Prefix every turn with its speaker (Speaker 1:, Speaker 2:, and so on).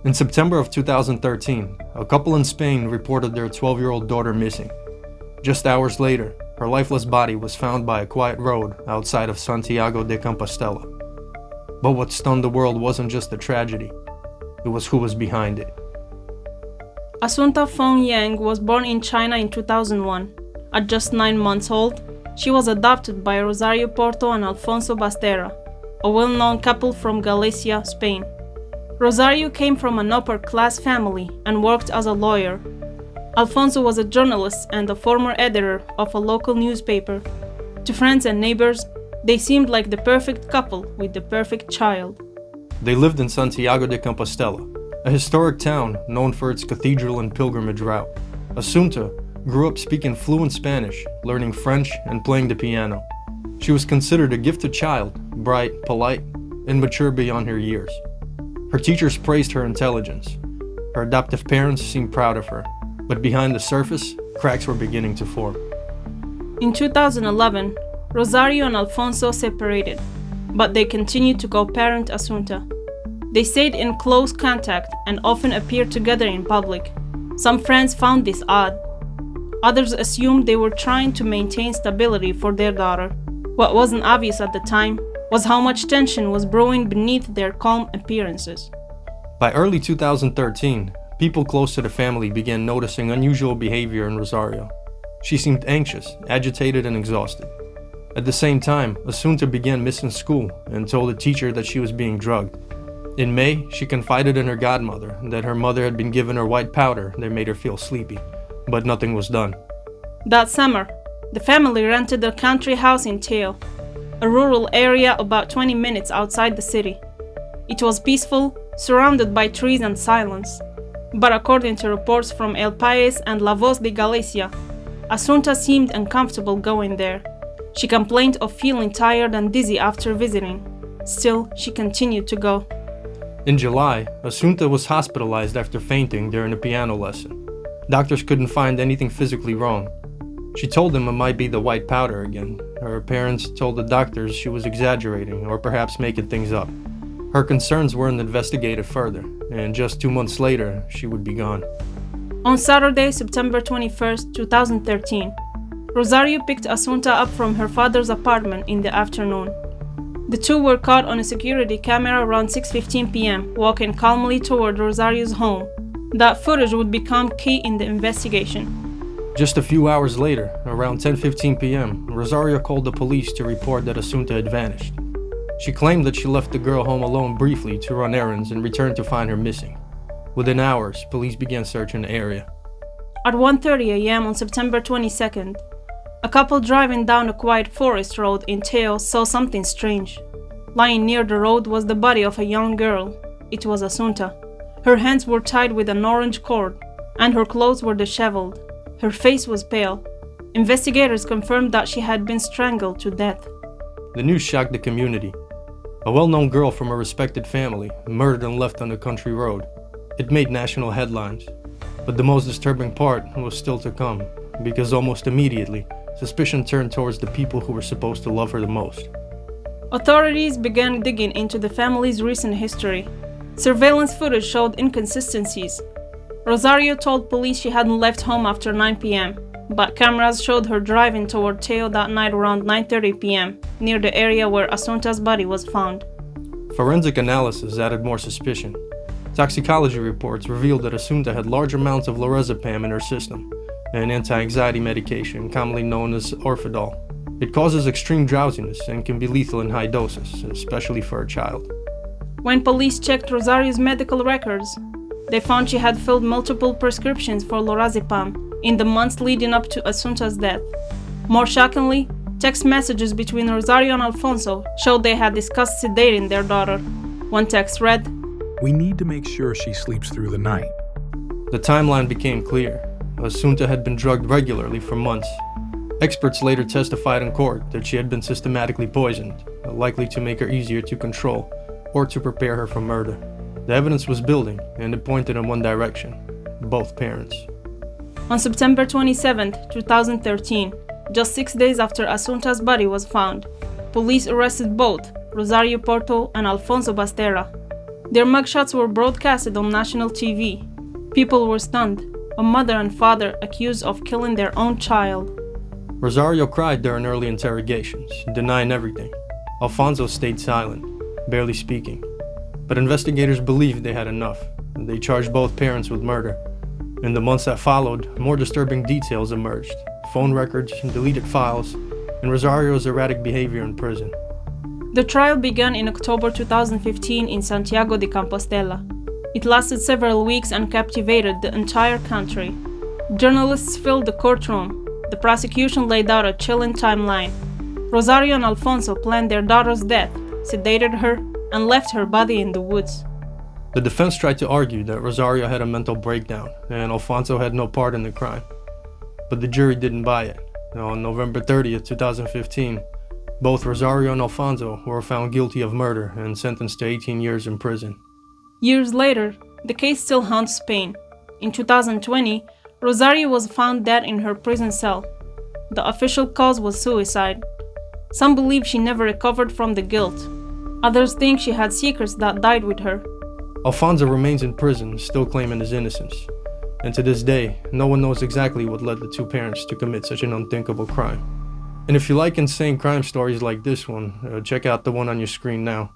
Speaker 1: In September of 2013, a couple in Spain reported their 12-year-old daughter missing. Just hours later, her lifeless body was found by a quiet road outside of Santiago de Compostela. But what stunned the world wasn't just the tragedy, it was who was behind it.
Speaker 2: Asunta Feng Yang was born in China in 2001. At just 9 months old, she was adopted by Rosario Porto and Alfonso Basterra, a well-known couple from Galicia, Spain. Rosario came from an upper-class family and worked as a lawyer. Alfonso was a journalist and a former editor of a local newspaper. To friends and neighbors, they seemed like the perfect couple with the perfect child.
Speaker 1: They lived in Santiago de Compostela, a historic town known for its cathedral and pilgrimage route. Asunta grew up speaking fluent Spanish, learning French, and playing the piano. She was considered a gifted child, bright, polite, and mature beyond her years. Her teachers praised her intelligence. Her adoptive parents seemed proud of her, but behind the surface, cracks were beginning to form.
Speaker 2: In 2011, Rosario and Alfonso separated, but they continued to co-parent Asunta. They stayed in close contact and often appeared together in public. Some friends found this odd. Others assumed they were trying to maintain stability for their daughter. What wasn't obvious at the time was how much tension was brewing beneath their calm appearances.
Speaker 1: By early 2013, people close to the family began noticing unusual behavior in Rosario. She seemed anxious, agitated, and exhausted. At the same time, Asunta began missing school and told a teacher that she was being drugged. In May, she confided in her godmother that her mother had been given her white powder that made her feel sleepy, but nothing was done.
Speaker 2: That summer, the family rented a country house in Teo, a rural area about 20 minutes outside the city. It was peaceful, surrounded by trees and silence. But according to reports from El País and La Voz de Galicia, Asunta seemed uncomfortable going there. She complained of feeling tired and dizzy after visiting. Still, she continued to go.
Speaker 1: In July, Asunta was hospitalized after fainting during a piano lesson. Doctors couldn't find anything physically wrong. She told them it might be the white powder again. Her parents told the doctors she was exaggerating or perhaps making things up. Her concerns weren't investigated further, and just 2 months later, she would be gone.
Speaker 2: On Saturday, September 21, 2013, Rosario picked Asunta up from her father's apartment in the afternoon. The two were caught on a security camera around 6:15 p.m., walking calmly toward Rosario's home. That footage would become key in the investigation.
Speaker 1: Just a few hours later, around 10:15 p.m., Rosario called the police to report that Asunta had vanished. She claimed that she left the girl home alone briefly to run errands and returned to find her missing. Within hours, police began searching the area.
Speaker 2: At 1:30 a.m. on September 22nd, a couple driving down a quiet forest road in Teo saw something strange. Lying near the road was the body of a young girl. It was Asunta. Her hands were tied with an orange cord, and her clothes were disheveled. Her face was pale. Investigators confirmed that she had been strangled to death.
Speaker 1: The news shocked the community. A well-known girl from a respected family, murdered and left on a country road. It made national headlines. But the most disturbing part was still to come, because almost immediately, suspicion turned towards the people who were supposed to love her the most.
Speaker 2: Authorities began digging into the family's recent history. Surveillance footage showed inconsistencies. Rosario told police she hadn't left home after 9 p.m., but cameras showed her driving toward Teo that night around 9:30 p.m., near the area where Asunta's body was found.
Speaker 1: Forensic analysis added more suspicion. Toxicology reports revealed that Asunta had large amounts of lorazepam in her system, an anti-anxiety medication commonly known as Orfidol. It causes extreme drowsiness and can be lethal in high doses, especially for a child.
Speaker 2: When police checked Rosario's medical records, they found she had filled multiple prescriptions for lorazepam in the months leading up to Asunta's death. More shockingly, text messages between Rosario and Alfonso showed they had discussed sedating their daughter. One text read,
Speaker 3: "We need to make sure she sleeps through the night."
Speaker 1: The timeline became clear. Asunta had been drugged regularly for months. Experts later testified in court that she had been systematically poisoned, likely to make her easier to control or to prepare her for murder. The evidence was building, and it pointed in one direction: both parents.
Speaker 2: On September 27, 2013, just 6 days after Asunta's body was found, police arrested both Rosario Porto and Alfonso Basterra. Their mugshots were broadcasted on national TV. People were stunned. A mother and father accused of killing their own child.
Speaker 1: Rosario cried during early interrogations, denying everything. Alfonso stayed silent, barely speaking. But investigators believed they had enough. They charged both parents with murder. In the months that followed, more disturbing details emerged. Phone records, deleted files, and Rosario's erratic behavior in prison.
Speaker 2: The trial began in October 2015 in Santiago de Compostela. It lasted several weeks and captivated the entire country. Journalists filled the courtroom. The prosecution laid out a chilling timeline. Rosario and Alfonso planned their daughter's death, sedated her, and left her body in the woods.
Speaker 1: The defense tried to argue that Rosario had a mental breakdown and Alfonso had no part in the crime. But the jury didn't buy it. On November 30th, 2015, both Rosario and Alfonso were found guilty of murder and sentenced to 18 years in prison.
Speaker 2: Years later, the case still haunts Spain. In 2020, Rosario was found dead in her prison cell. The official cause was suicide. Some believe she never recovered from the guilt. Others think she had secrets that died with her.
Speaker 1: Alfonso remains in prison, still claiming his innocence. And to this day, no one knows exactly what led the two parents to commit such an unthinkable crime. And if you like insane crime stories like this one, check out the one on your screen now.